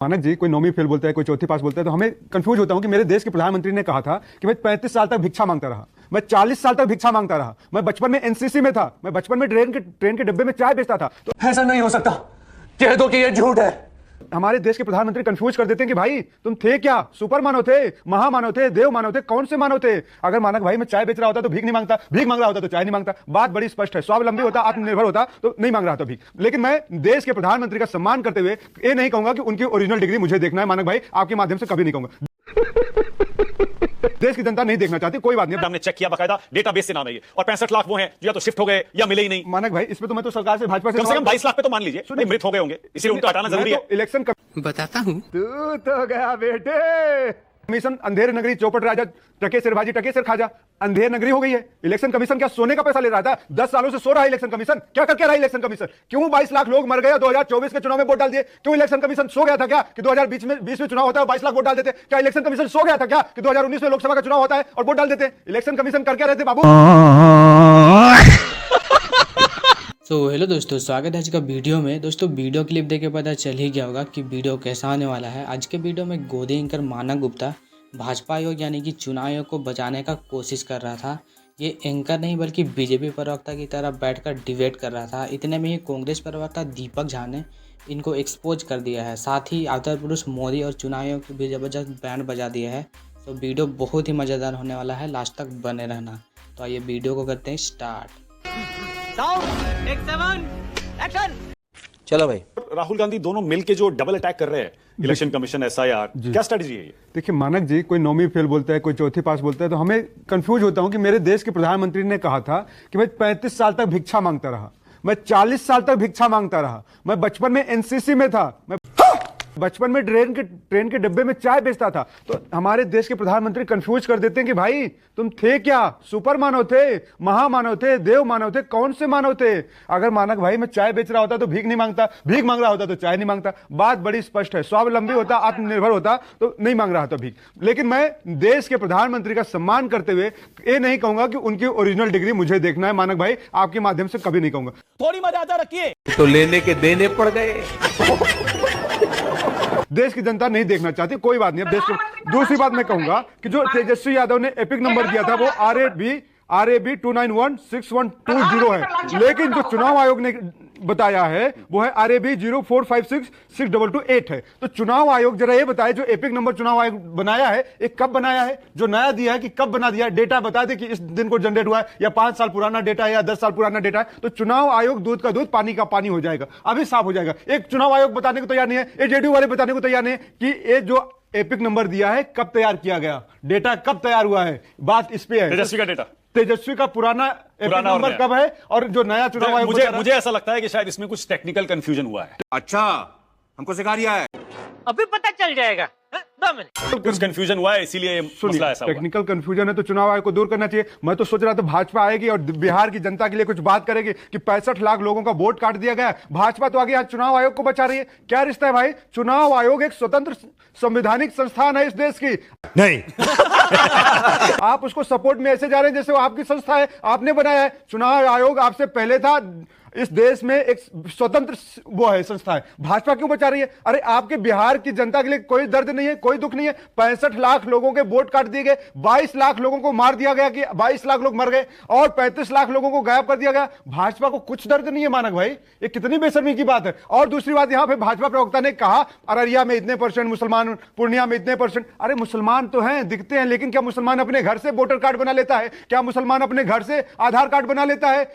मानक जी, कोई नौवीं फेल बोलता है, कोई चौथी पास बोलता है, तो हमें कंफ्यूज होता हूं कि मेरे देश के प्रधानमंत्री ने कहा था कि मैं 35 साल तक भिक्षा मांगता रहा, मैं 40 साल तक भिक्षा मांगता रहा, मैं बचपन में एनसीसी में था, मैं बचपन में ट्रेन के डिब्बे में चाय बेचता था। तो ऐसा नहीं हो सकता, कह दो कि ये झूठ है। हमारे देश के प्रधानमंत्री कंफ्यूज कर देते हैं कि भाई तुम थे क्या, सुपर मानव थे, महामानव थे, देव मानव थे, कौन से मानव थे। अगर मानक भाई मैं चाय बेच रहा होता तो भीख नहीं मांगता, भीख मांग रहा होता तो चाय नहीं मांगता। बात बड़ी स्पष्ट है। स्वावलंबी होता, आत्मनिर्भर होता तो नहीं मांग रहा था भीख। लेकिन मैं देश के प्रधानमंत्री का सम्मान करते हुए ये नहीं कहूंगा कि उनकी ओरिजिनल डिग्री मुझे देखना है। मानक भाई आपके माध्यम से कभी नहीं कहूंगा। देश की जनता नहीं देखना चाहती, कोई बात नहीं। हमने चेक किया, बकायदा डेटाबेस से नाम है ये, और 65 लाख वो हैं जो या तो शिफ्ट हो गए या मिले ही नहीं। मानक भाई इसमें तो मैं तो सरकार से, भाजपा से कम 22 लाख पे तो मान लीजिए मृत हो गए होंगे, इसलिए उनको हटाना जरूरी है। इलेक्शन बताता हूँ। तू तो गया बेटे। कमीशन अंधेर नगरी, चौपट राजा, टके सिर भाजी, टके सिर खाजा, अंधेर नगरी हो गई है। इलेक्शन कमीशन क्या सोने का पैसा ले रहा था? 10 सालों से सो रहा है इलेक्शन कमीशन। क्या करके रहा है इलेक्शन कमीशन? क्यों 22 लाख लोग मर गए 2024 के चुनाव में वोट डाल दिए? क्यों इलेक्शन कमीशन सो गया था क्या कि 2020 में चुनाव होता है 22 लाख वोट डाल देते? क्या इलेक्शन कमीशन सो गया था क्या कि 2019 में लोकसभा का चुनाव होता है और वोट डाल देते? इलेक्शन कमीशन कर क्या रहते बाबू? तो हेलो दोस्तों, स्वागत है आज का वीडियो में। दोस्तों वीडियो क्लिप देख के पता चल ही गया होगा कि वीडियो कैसा आने वाला है। आज के वीडियो में गोदी एंकर मानक गुप्ता भाजपा आयोग यानी कि चुनाव आयोग को बचाने का कोशिश कर रहा था। ये एंकर नहीं बल्कि बीजेपी प्रवक्ता की तरह बैठकर डिबेट कर रहा था। इतने में ही कांग्रेस प्रवक्ता दीपक झा ने इनको एक्सपोज कर दिया है। साथ ही अवतार पुरुष मोदी और चुनाव आयोग को भी जबरदस्त बैंड बजा दिया है। तो वीडियो बहुत ही मज़ेदार होने वाला है, लास्ट तक बने रहना। तो आइए वीडियो को करते हैं स्टार्ट। चलो भाई, राहुल गांधी दोनों मिलके जो डबल अटैक कर रहे हैं इलेक्शन कमीशन, SIR, क्या स्ट्रेटजी है ये? देखिए मानक जी, कोई नौवीं फेल बोलता है, कोई चौथी पास बोलता है, तो हमें कंफ्यूज होता हूं कि मेरे देश के प्रधानमंत्री ने कहा था कि मैं 35 साल तक भिक्षा मांगता रहा, मैं 40 साल तक भिक्षा मांगता रहा, मैं बचपन में एनसीसी में था, मैं बचपन में ट्रेन के डिब्बे में चाय बेचता था। तो हमारे देश के प्रधानमंत्री कंफ्यूज कर देते हैं कि भाई तुम थे क्या, सुपर मानव थे, महामानव थे, देव मानव थे, कौन से मानव थे। अगर मानक भाई मैं चाय बेच रहा होता तो भीख नहीं मांगता, भीख मांग रहा होता तो चाय नहीं मांगता। बात बड़ी स्पष्ट है। स्वावलंबी होता, आत्मनिर्भर होता तो नहीं मांग रहा था भीख। लेकिन मैं देश के प्रधानमंत्री का सम्मान करते हुए ये नहीं कहूंगा कि उनकी ओरिजिनल डिग्री मुझे देखना है। मानक भाई आपके माध्यम से कभी नहीं कहूंगा। थोड़ी मर्यादा रखिए। तो लेने के देने पड़ गए। देश की जनता नहीं देखना चाहती, कोई बात नहीं। अब देश को दूसरी बात मैं कहूंगा कि जो तेजस्वी यादव ने एपिक नंबर दिया था वो RAB 2916120 है। लेकिन जो चुनाव आयोग ने बताया है वो है RAB 045662228 है। तो चुनाव आयोग जरा ये बताए, जो एपिक नंबर चुनाव आयोग बनाया है एक कब बनाया है, जो नया दिया है कि कब बना दिया है, डेटा बता दे कि इस दिन को जनरेट हुआ है, या 5 साल पुराना डेटा है या 10 साल पुराना डेटा है। तो चुनाव आयोग दूध का दूध, पानी का पानी हो जाएगा, अभी साफ हो जाएगा। एक चुनाव आयोग बताने को तैयार नहीं है, ये JDU वाले बताने को तैयार नहीं है कि ये जो एपिक नंबर दिया है कब तैयार किया गया, डेटा कब तैयार हुआ है। बात इस पे है। तेजस्वी का डेटा, तेजस्वी का पुराना नंबर कब है और जो नया चुनाव आयोग मुझे ऐसा लगता है कि शायद इसमें कुछ टेक्निकल कंफ्यूजन हुआ है। अच्छा, हमको सिखा रिया है। अभी पता चल जाएगा। कुछ कंफ्यूजन हुआ है, इसीलिए मसला ऐसा हुआ। टेक्निकल कंफ्यूजन है तो चुनाव आयोग को दूर करना चाहिए। मैं तो सोच रहा था भाजपा आएगी और बिहार की जनता के लिए कुछ बात करेगी कि 65 लाख लोगों का वोट काट दिया गया। भाजपा तो आगे आज चुनाव आयोग को बचा रही है। क्या रिश्ता है भाई? चुनाव आयोग एक स्वतंत्र संवैधानिक संस्थान है इस देश की। नहीं। आप उसको सपोर्ट में ऐसे जा रहे हैं जैसे वो आपकी संस्था है, आपने बनाया है। चुनाव आयोग आपसे पहले था। इस देश में एक स्वतंत्र वो है, संस्था है। भाजपा क्यों बचा रही है? अरे आपके बिहार की जनता के लिए कोई दर्द नहीं है, कोई दुख नहीं है। 65 लाख लोगों के वोट काट दिए गए, 22 लाख लोगों को मार दिया गया कि 22 लाख लोग मर गए और 35 लाख लोगों को गायब कर दिया गया। भाजपा को कुछ दर्द नहीं है मानक भाई, ये कितनी बेशर्मी की बात है। और दूसरी बात, यहां पे भाजपा प्रवक्ता ने कहा अररिया में इतने % मुसलमान, पूर्णिया में इतने %। अरे मुसलमान तो हैं, दिखते हैं, लेकिन क्या मुसलमान अपने घर से वोटर कार्ड बना लेता है? क्या मुसलमान अपने घर से आधार कार्ड बना लेता है?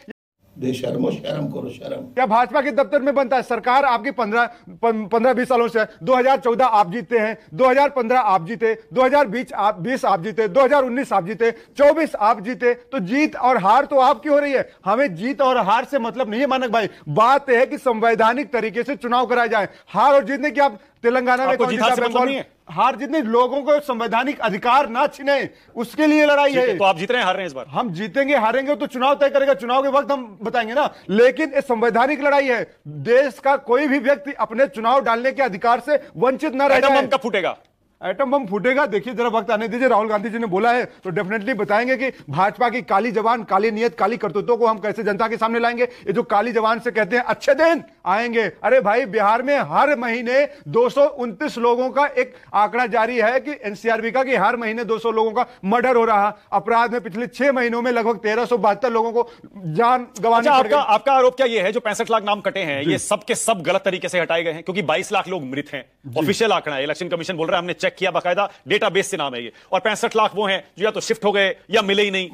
शर्म करो शर्म। क्या भाजपा के दफ्तर में बनता है? सरकार आपकी 15-20 सालों से है। 2014 आप जीते हैं, 2015 आप जीते, 2020 आप जीते, 2019 आप जीते, 24 आप जीते। तो जीत और हार तो आपकी हो रही है। हमें जीत और हार से मतलब नहीं है मानक भाई। बात है कि संवैधानिक तरीके से चुनाव कराए जाए। हार और जीतने की आप तेलंगाना में बंगाल हार जीतने, लोगों को संवैधानिक अधिकार ना छिने, उसके लिए लड़ाई है। तो आप जीत रहे हैं, हार रहे हैं इस बार? हम जीतेंगे हारेंगे तो चुनाव तय करेगा, चुनाव के वक्त हम बताएंगे ना। लेकिन ये संवैधानिक लड़ाई है। देश का कोई भी व्यक्ति अपने चुनाव डालने के अधिकार से वंचित न रह जाए। कब फूटेगा? एटम बम फूटेगा, देखिए जरा वक्त आने दीजिए। राहुल गांधी जी ने बोला है तो डेफिनेटली बताएंगे कि भाजपा की काली जबान, काली नियत, काली करतूतों को हम कैसे जनता के सामने लाएंगे। ये जो काली जबान से कहते हैं अच्छे दिन आएंगे, अरे भाई बिहार में हर महीने 229 लोगों का एक आंकड़ा जारी है कि एनसीआरबी का, कि हर महीने 200 लोगों का मर्डर हो रहा। अपराध में पिछले 6 महीनों में लगभग 1372 लोगों को जान गंवानी पड़ गई। आपका आरोप क्या ये है जो 65 लाख नाम कटे हैं ये सब के सब गलत तरीके से हटाए गए हैं? क्योंकि 22 लाख लोग मृत हैं, ऑफिशियल आंकड़ा है, इलेक्शन कमीशन बोल रहा है, हमने चेक किया, बाकायदा डेटाबेस से नाम है ये, और 65 लाख वो हैं जो या तो शिफ्ट हो गए या मिले ही नहीं।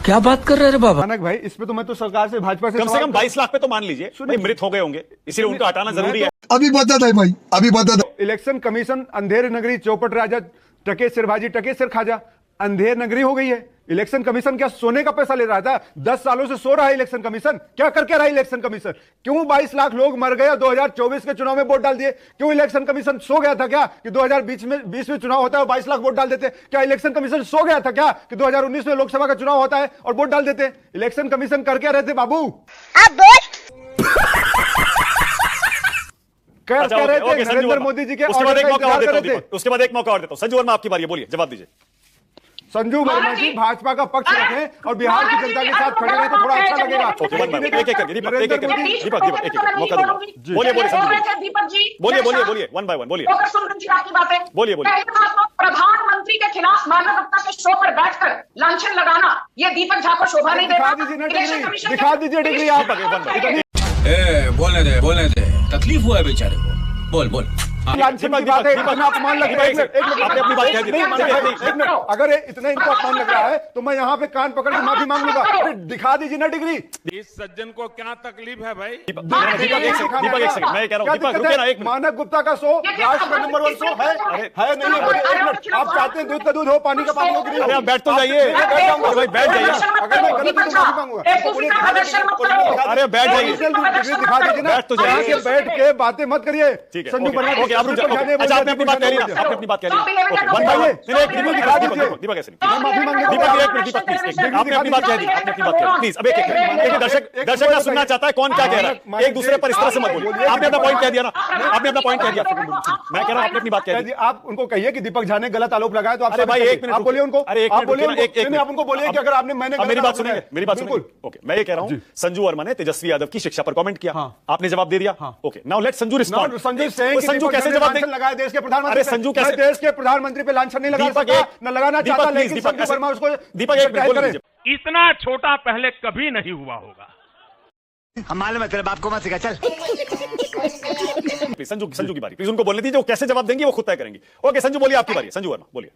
क्या बात कर रहे हैं बाबा? मानक भाई, इस पे तो मैं तो सरकार से, भाजपा से कम 22 लाख पे तो मान लीजिए मृत हो गए होंगे, इसलिए उनको हटाना जरूरी है। अभी बता दे भाई, अभी बता दे। इलेक्शन कमीशन अंधेर नगरी, चौपट राजा, टके सिरभाजी, टके सिर खाजा, अंधेर नगरी हो गई है। इलेक्शन कमीशन क्या सोने का पैसा ले रहा था? 10 सालों से सो रहा है इलेक्शन कमीशन। क्या करके रहा है इलेक्शन कमीशन? क्यों 22 लाख लोग मर गए और 2024 के चुनाव में वोट डाल दिए? क्यों इलेक्शन कमीशन सो गया था क्या कि 2020 में चुनाव होता है और 22 लाख वोट डाल देते? क्या इलेक्शन कमीशन सो गया था क्या कि 2019 में लोकसभा का चुनाव होता है और वोट डाल देते? इलेक्शन कमीशन कर क्या रहे थे बाबू? कर क्या रहे थे? नरेंद्र मोदी जी के उसके बाद एक मौका और देता थे। हूं, उसके बाद एक मौका और देता हूं। संजू वर्मा आपकी बारी है, बोलिए, जवाब दीजिए। संजू वर्मा जी भाजपा का पक्ष रखें और बिहार की जनता के साथ खड़े रहे तो थोड़ा अच्छा लगेगा। एक एक करके दीपक एक मौका दूंगा। बोलिए दीपक जी, बोलिए वन बाय वन बोलिए। बोलिए प्रधानमंत्री के खिलाफ मानव हत्या के शो पर बैठकर लांछन लगाना ये दीपक झा को शोभा नहीं देगा। दिखा दीजिए डिग्री आप। बोलने दे, तकलीफ हुआ है बेचारे को। बोल लांछन की बात है, इतना अपमान लग रहा है। आपने अपनी बात कह दी। एक मिनट, अगर इतना इनको अपमान लग रहा है तो मैं यहाँ पे कान पकड़ के माफी मांग लूंगा। अरे दिखा दीजिए ना डिग्री। इस सज्जन को क्या तकलीफ है भाई? दीपक एक सेकंड, मैं कह रहा हूँ दीपक रुकिए ना एक मिनट। मानक गुप्ता का शो राष्ट्र का नंबर 1 शो है नहीं है? एक मिनट, आप चाहते हैं दूध का दूध हो, पानी का पानी हो? अरे आप बैठ तो जाइए भाई, बैठ जाइए। अगर मैं गलत हूं तो माफी मांगूंगा। अरे बैठ जाइए, डिग्री दिखा दीजिए ना, बैठ तो जाइए। बैठ के बातें मत करिए। ठीक है, संजू वर्मा, ओके, आप रुक जाइए। अच्छा, आपने अपनी बात कह ली ना, आपने अपनी बात कह ली। वन बाय वन, दिखा दीजिए। दीपक ऐसे नहीं, माफी मांगने दीपक एक मिनट, दीपक प्लीज, आपने अपनी बात कह दी, आपने अपनी बात कह दी प्लीज। अब एक दर्शक ना सुनना चाहता है कौन क्या कह रहा है, एक दूसरे पर इस तरह से मत बोलिए। आपने अपना पॉइंट कह दिया ना, आपने अपना पॉइंट कह दिया। मैं कह रहा हूं आपने अपनी बात कह दी। आप उनको कहिए कि दीपक झा ने गलत आरोप लगाया तो आप, अरे भाई एक मिनट, आप बोलिए उनको। अरे एक आप बोलिए मिनट, आप उनको बोलिए कि अगर आपने, मैंने मेरी बात सुनेंगे, मेरी बात सुनेंगे। ओके, मैं ये कह रहा हूं संजू वर्मा ने तेजस्वी यादव की शिक्षा पर कमेंट किया, आपने जवाब दे दिया। Okay, now let Sanju respond. Sanju कैसे जवाब देगा? लगाया देश के प्रधानमंत्री। अरे संजू कैसे देश के प्रधानमंत्री पे लांछन नहीं लगा सकता, न लगाना चाहता, लेकिन संजू वर्मा उसको। दीपक एक मिनट बोल दीजिए। इतना छोटा पहले कभी नहीं हुआ होगा। हम मालूम है तेरे बाप को मत सिखा, चल। संजू की बारी, प्लीज उनको बोलने दीजिए, वो कैसे जवाब देंगे वो खुद तय करेंगे। ओके संजू बोलिए, आपकी बारी है। संजू वर्मा बोलिए।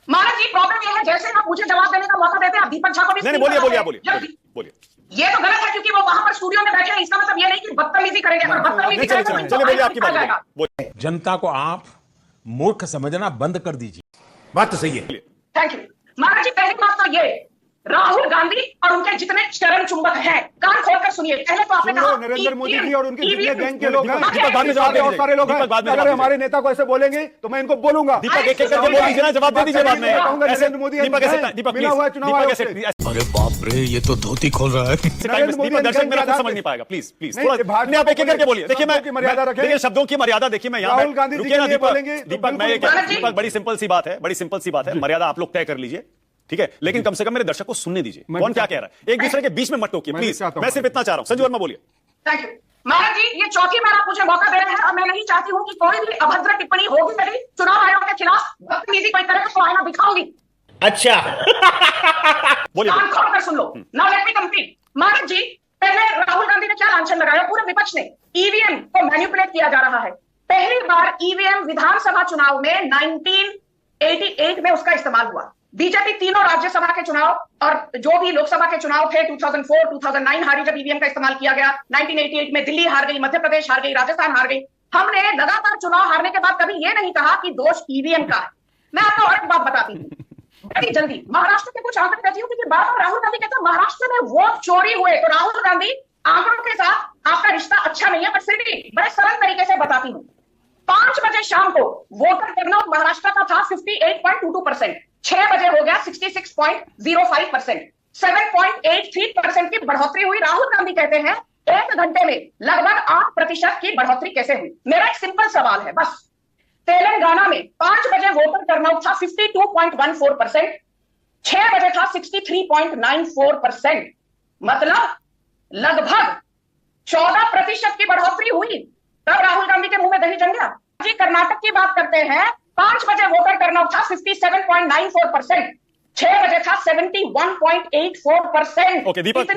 महाराज जी, प्रॉब्लम ये है जैसे आप मुझे जवाब देने का मौका देते हैं, आप दीपक झा को भी नहीं बोलिए, आप बोलिए। ये तो गलत है क्योंकि वो वहां पर स्टूडियो में बैठे हैं, इसका मतलब ये नहीं कि बदतमीजी करेंगे। अगर बदतमीजी करेंगे चलिए बोलिए, आपकी बात। जनता को आप मूर्ख समझना बंद कर दीजिए। बात तो सही है। थैंक यू महाराज जी। पहली बात तो ये, राहुल गांधी और उनके जितने चरण चुंबक हैं, कान खोलकर सुनिए। पहले तो आपने कहा नरेंद्र मोदी जी और उनके जितने गैंग के लोग हैं, बाद में जवाब बहुत सारे लोग हैं। अगर हमारे नेता को ऐसे बोलेंगे तो मैं इनको बोलूंगा। दीपक एक एक करके बोल दीजिए ना, जवाब दे दीजिए बाद में। नरेंद्र मोदी दीपक मिला हुआ है चुनाव आयोग से। अरे बाप रे, ये तो धोती खोल रहा है। दीपक दर्शक मेरा कुछ समझ नहीं पाएगा, प्लीज थोड़ा आप एक एक करके बोलिए। देखिए मैं मर्यादा रखें, देखिए शब्दों की मर्यादा देखिए। मैं यहाँ राहुल गांधी जी के लिए बोलेंगे। दीपक मैं ये दीपक बड़ी सिंपल सी बात है, बड़ी सिंपल सी बात है। मर्यादा आप लोग तय कर लीजिए, ठीक है, लेकिन कम से कम मेरे दर्शक को सुनने दीजिए। कौन क्या कह रहा है, एक दूसरे के बीच में मत टोकिए प्लीज। मैं सिर्फ इतना चाह रहा हूं। संजू वर्मा बोलिए। थैंक यू महाराज जी। ये चौथी बार आप मुझे मौका दे रहे हैं और मैं नहीं चाहती हूँ कि कोई भी अभद्र टिप्पणी होगी मेरी चुनाव आयोग के खिलाफ, बदतमीजी कोई करे तो आईना दिखाऊंगी। अच्छा बोलिए, कान खोलकर सुन लो। Now let me complete. महाराज जी, पहले राहुल गांधी ने क्या लांछन लगाया? पूरे विपक्ष ने ईवीएम को मैनिपुलेट किया जा रहा है। पहली बार ईवीएम विधानसभा चुनाव में 1988 में उसका इस्तेमाल हुआ। बीजेपी तीनों राज्यसभा के चुनाव और जो भी लोकसभा के चुनाव थे 2004, 2009 हारी जब ईवीएम का इस्तेमाल किया गया। 1988 में दिल्ली हार गई, मध्य प्रदेश हार गई, राजस्थान हार गई। हमने लगातार चुनाव हारने के बाद कभी ये नहीं कहा कि दोष ईवीएम का है। मैं आपको और एक बात बताती हूँ बड़ी जल्दी। महाराष्ट्र के कुछ आंकड़े कहती हूँ क्योंकि बार बार राहुल गांधी कहते हैं महाराष्ट्र में वोट चोरी हुए, तो राहुल गांधी आंकड़ों के साथ आपका रिश्ता अच्छा नहीं है, पर फिर भी बड़े सरल तरीके से बताती हूँ। 5 बजे शाम को वोटर टर्नआउट महाराष्ट्र का था 58.22%, 6 बजे हो गया 66.05%, 7.83% की बढ़ोतरी हुई। राहुल गांधी कहते हैं 1 घंटे में लगभग 8% की बढ़ोतरी कैसे हुई? मेरा एक सिंपल सवाल है बस, तेलंगाना में 5 बजे वोटर टर्नआउट था 52.14%, 6 बजे था 63.94%, मतलब लगभग 14% की बढ़ोतरी हुई। तब राहुल गांधी के मुंह में दही जम गया। जी कर्नाटक की बात करते हैं, 5 बजे वोटर टर्नआउट था 57.94%, 6 बजे था 71.84%। ओके, दीपक का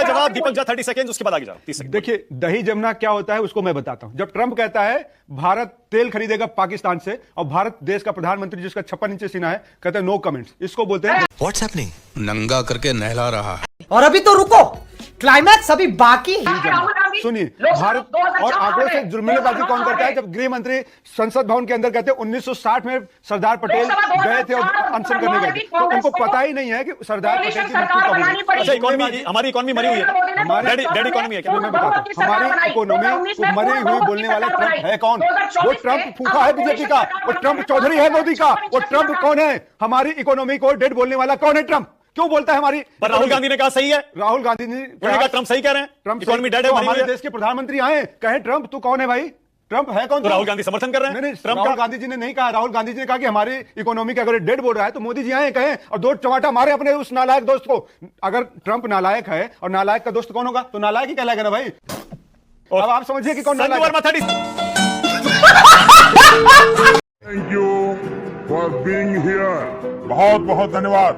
जवाब, दीपक जा 30 सेकंड, उसके बाद आगे जाओ 30 सेकंड। देखिए, दही जमना क्या होता है उसको मैं बताता हूं। जब ट्रंप कहता है भारत तेल खरीदेगा पाकिस्तान से, और भारत देश का प्रधानमंत्री जिसका 56 इंच सीना है कहता है नो कमेंट्स, इसको बोलते हैं व्हाट्स हैपनिंग? नंगा करके नहला रहा है। और अभी तो रुको, क्लाइमैक्स अभी बाकी है। राहुल गांधी सुनिए, भारत और आंकड़ों से जुर्मिलेबाजी कौन करता है? जब गृह मंत्री संसद भवन के अंदर कहते हैं 1960 में सरदार पटेल गए थे और अनशन करने गए थे, तो उनको पता ही नहीं है कि सरदार पटेल की मृत्यु कब हुई। अच्छा, हमारी इकोनॉमी मरी हुई है, डेड इकोनॉमी है क्या? मैं बताता हूं, हमारी इकोनॉमी को मरी हुई बोलने वाला ट्रंप है कौन? वो ट्रंप फूफा है बीजेपी का, वो ट्रंप चौधरी है मोदी का। वो ट्रंप कौन है? हमारी इकोनॉमी को डेड बोलने वाला कौन है? ट्रंप। क्यों बोलता है हमारी? पर राहुल गांधी ने कहा सही है, राहुल गांधी ने कहा ट्रंप सही कह रहे हैं, ट्रंप इकोनॉमी डेड है, तो मरी हुई हमारे है। देश के प्रधानमंत्री आए, कहे ट्रंप तू कौन है भाई? ट्रंप है कौन? तो राहुल गांधी समर्थन कर रहे हैं? नहीं, ट्रंप राहुल का? गांधी जी ने नहीं कहा। राहुल गांधी जी ने कहा कि हमारी इकोनॉमी का अगर डेड बोल रहा है तो मोदी जी आए कहें और दो चमाटा मारे अपने उस नालायक दोस्त को। अगर ट्रंप नालायक है और नालायक का दोस्त कौन होगा? तो नालायक ही कहलाएगा ना भाई। अब आप समझिए कि कौन नालायक है। Thank you for being here. बहुत बहुत धन्यवाद।